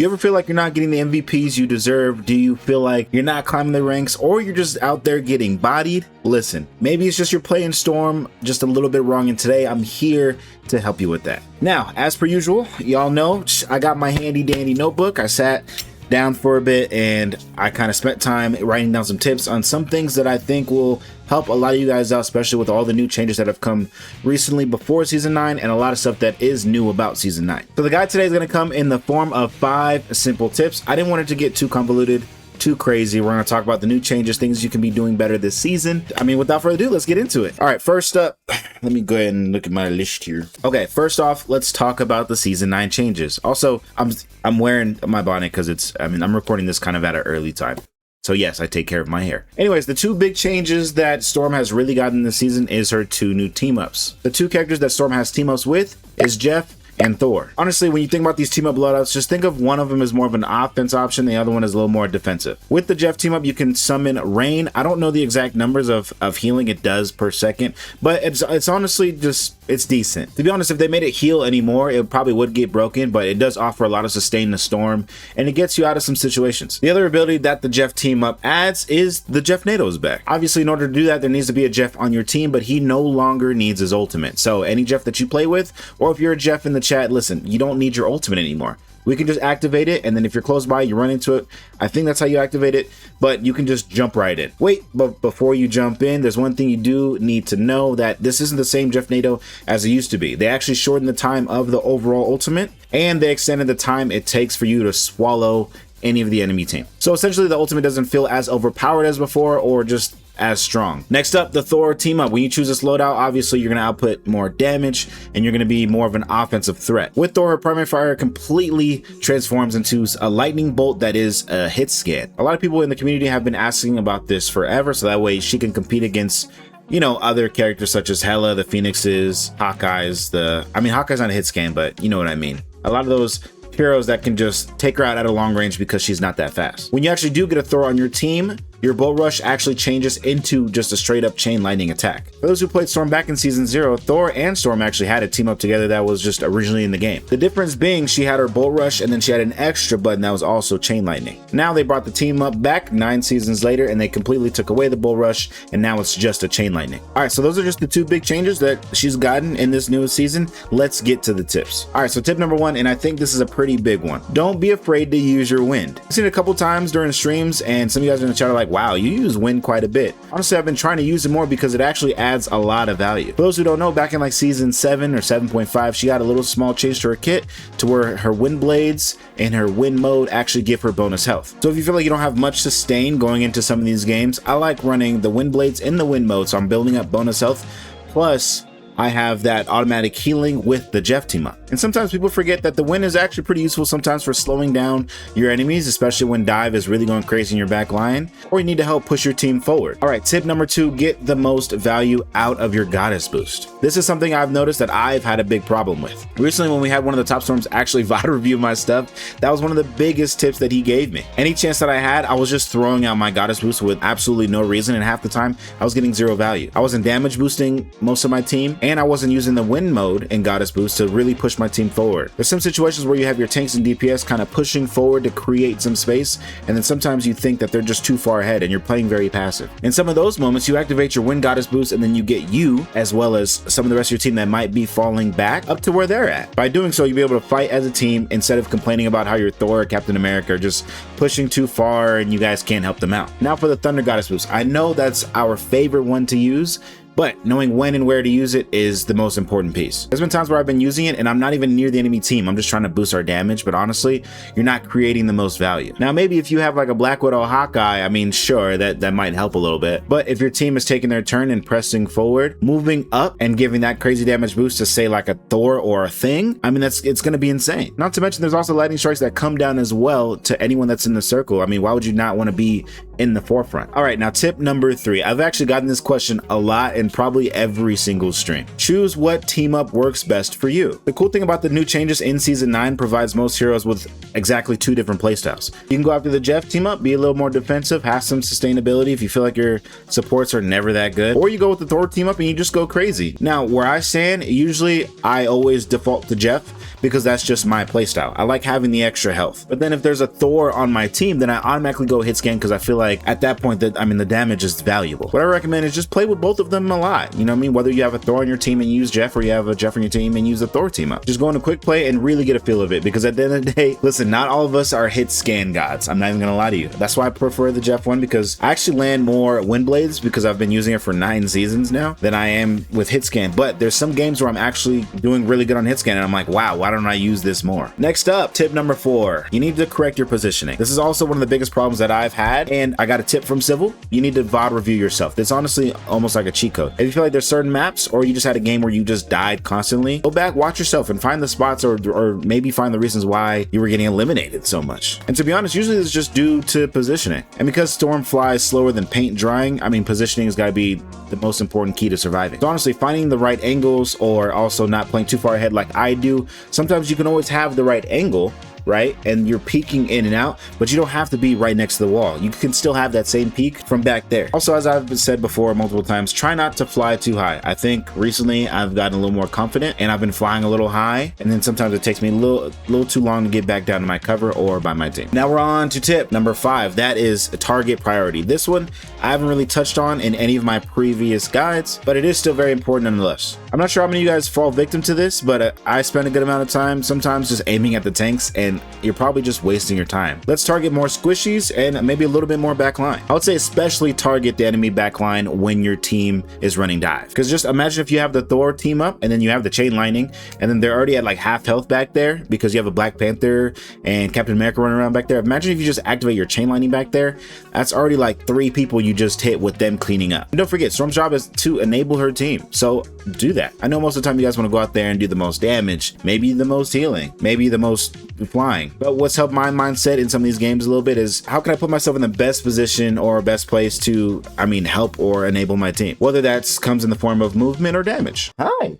you ever feel like you're not getting the MVPs you deserve? Do you feel like you're not climbing the ranks, or you're just out there getting bodied? Listen, maybe it's just you're playing Storm just a little bit wrong, and today I'm here to help you with that. Now, as per usual, y'all know I got my handy dandy notebook. I sat down for a bit and I kind of spent time writing down some tips on some things that I think will help a lot of you guys out, especially with all the new changes that have come recently before season 9 and a lot of stuff that is new about season 9. So the guide today is going to come in the form of 5 simple tips. I didn't want it to get too convoluted, too crazy. We're going to talk about the new changes, things you can be doing better this season. I mean, without further ado, let's get into it. All right, first up, let me go ahead and look at my list here. Okay, first off, let's talk about the season 9 changes. Also, I'm wearing my bonnet because I'm recording this kind of at an early time. So yes, I take care of my hair. Anyways, the 2 big changes that Storm has really gotten this season is her 2 new team-ups. The 2 characters that Storm has team-ups with is Jeff and Thor. Honestly, when you think about these team-up loadouts, just think of one of them as more of an offense option, the other one is a little more defensive. With the Jeff team-up, you can summon Rain. I don't know the exact numbers of healing it does per second, but it's honestly just, it's decent. To be honest, if they made it heal anymore, it probably would get broken, but it does offer a lot of sustain to Storm, and it gets you out of some situations. The other ability that the Jeff team-up adds is the Jeff Nato's back. Obviously, in order to do that, there needs to be a Jeff on your team, but he no longer needs his ultimate. So any Jeff that you play with, or if you're a Jeff in the chat, listen, you don't need your ultimate anymore. We can just activate it, and then if you're close by, you run into it. I think that's how you activate it, but you can just jump right in. Wait, but before you jump in, there's one thing you do need to know, that this isn't the same Jeff NATO as it used to be. They actually shortened the time of the overall ultimate, and they extended the time it takes for you to swallow any of the enemy team. So essentially, the ultimate doesn't feel as overpowered as before, or just as strong. Next up, the Thor team up. When you choose this loadout, obviously you're going to output more damage and you're going to be more of an offensive threat. With Thor, her primary fire completely transforms into a lightning bolt that is a hit scan. A lot of people in the community have been asking about this forever, so that way she can compete against, you know, other characters such as Hela, the Phoenixes, Hawkeye's, Hawkeye's not a hit scan, but you know what I mean. A lot of those heroes that can just take her out at a long range because she's not that fast. When you actually do get a Thor on your team, your Bolt Rush actually changes into just a straight up chain lightning attack. For those who played Storm back in season 0, Thor and Storm actually had a team up together that was just originally in the game. The difference being she had her Bolt Rush and then she had an extra button that was also chain lightning. Now they brought the team up back 9 seasons later and they completely took away the Bolt Rush, and now it's just a chain lightning. All right, so those are just the 2 big changes that she's gotten in this newest season. Let's get to the tips. All right, so tip number 1, and I think this is a pretty big one. Don't be afraid to use your wind. I've seen it a couple times during streams and some of you guys in the chat are like, wow, you use wind quite a bit. Honestly, I've been trying to use it more because it actually adds a lot of value. For those who don't know, back in like season 7 or 7.5, she got a little small change to her kit to where her wind blades and her wind mode actually give her bonus health. So if you feel like you don't have much sustain going into some of these games, I like running the wind blades in the wind mode, so I'm building up bonus health. Plus, I have that automatic healing with the Jeff team up. And sometimes people forget that the wind is actually pretty useful sometimes for slowing down your enemies, especially when dive is really going crazy in your back line, or you need to help push your team forward. All right, tip number 2, get the most value out of your goddess boost. This is something I've noticed that I've had a big problem with. Recently, when we had one of the top storms actually VOD review my stuff, that was one of the biggest tips that he gave me. Any chance that I had, I was just throwing out my goddess boost with absolutely no reason, and half the time I was getting 0 value. I wasn't damage boosting most of my team, and I wasn't using the wind mode in goddess boost to really push my team forward. There's some situations where you have your tanks and DPS kind of pushing forward to create some space, and then sometimes you think that they're just too far ahead and you're playing very passive. In some of those moments, you activate your wind goddess boost, and then you get you, as well as some of the rest of your team that might be falling back, up to where they're at. By doing so, you'll be able to fight as a team instead of complaining about how your Thor or Captain America are just pushing too far and you guys can't help them out. Now for the thunder goddess boost. I know that's our favorite one to use, but knowing when and where to use it is the most important piece. There's been times where I've been using it and I'm not even near the enemy team. I'm just trying to boost our damage, but honestly, you're not creating the most value. Now, maybe if you have like a Black Widow Hawkeye, I mean, sure, that might help a little bit. But if your team is taking their turn and pressing forward, moving up and giving that crazy damage boost to say like a Thor or a Thing, I mean, it's going to be insane. Not to mention there's also lightning strikes that come down as well to anyone that's in the circle. I mean, why would you not want to be in the forefront? All right, now tip number 3. I've actually gotten this question a lot in probably every single stream. Choose what team up works best for you. The cool thing about the new changes in season 9 provides most heroes with exactly 2 different playstyles. You can go after the Jeff team up, be a little more defensive, have some sustainability if you feel like your supports are never that good, or you go with the Thor team up and you just go crazy. Now, where I stand, usually I always default to Jeff. because that's just my playstyle. I like having the extra health. But then if there's a Thor on my team, then I automatically go hit scan because I feel like at that point that, I mean, the damage is valuable. What I recommend is just play with both of them a lot. You know what I mean? Whether you have a Thor on your team and use Jeff, or you have a Jeff on your team and use the Thor team up. Just go into quick play and really get a feel of it, because at the end of the day, listen, not all of us are hit scan gods. I'm not even gonna lie to you. That's why I prefer the Jeff one, because I actually land more wind blades because I've been using it for 9 seasons now than I am with hit scan. But there's some games where I'm actually doing really good on hit scan and I'm like, wow, why don't I use this more? Next up, tip number 4, you need to correct your positioning. This is also one of the biggest problems that I've had, and I got a tip from Civil. You need to VOD review yourself. It's honestly almost like a cheat code. If you feel like there's certain maps, or you just had a game where you just died constantly, go back, watch yourself, and find the spots, or maybe find the reasons why you were getting eliminated so much. And to be honest, usually it's just due to positioning. And because Storm flies slower than paint drying, I mean, positioning has got to be the most important key to surviving. So honestly, finding the right angles, or also not playing too far ahead like I do. Sometimes you can always have the right angle, right, and you're peeking in and out, but you don't have to be right next to the wall. You can still have that same peak from back there. Also, as I've said before multiple times, try not to fly too high. I think recently I've gotten a little more confident and I've been flying a little high, and then sometimes it takes me a little too long to get back down to my cover or by my team. Now we're on to tip number 5. That is target priority. This one I haven't really touched on in any of my previous guides, but it is still very important nonetheless. I'm not sure how many of you guys fall victim to this, but I spend a good amount of time sometimes just aiming at the tanks, and you're probably just wasting your time. Let's target more squishies and maybe a little bit more backline. I would say especially target the enemy backline when your team is running dive. Because just imagine if you have the Thor team up and then you have the chain lining, and then they're already at like half health back there because you have a Black Panther and Captain America running around back there. Imagine if you just activate your chain lining back there. That's already like 3 people you just hit with them cleaning up. And don't forget, Storm's job is to enable her team. So do that. I know most of the time you guys want to go out there and do the most damage, maybe the most healing, maybe the most flying. But what's helped my mindset in some of these games a little bit is, how can I put myself in the best position or best place to, I mean, help or enable my team? Whether that comes in the form of movement or damage. Hi.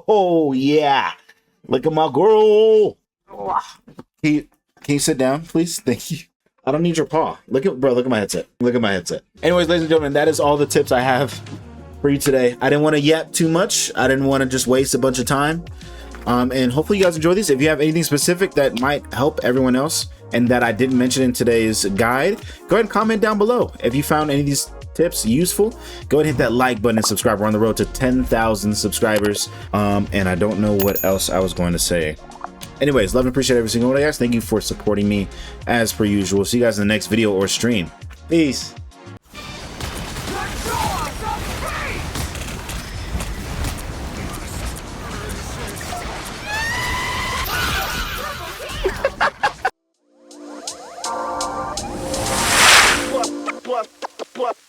Oh, yeah. Look at my girl. Can you sit down, please? Thank you. I don't need your paw. Look at my headset. Look at my headset. Anyways, ladies and gentlemen, that is all the tips I have for you today. I didn't want to yap too much. I didn't want to just waste a bunch of time. And hopefully you guys enjoy these. If you have anything specific that might help everyone else and that I didn't mention in today's guide, go ahead and comment down below. If you found any of these tips useful, go ahead and hit that like button and subscribe. We're on the road to 10,000 subscribers. And I don't know what else I was going to say. Anyways, love and appreciate every single one of you guys. Thank you for supporting me as per usual. See you guys in the next video or stream. Peace.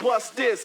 Bust this.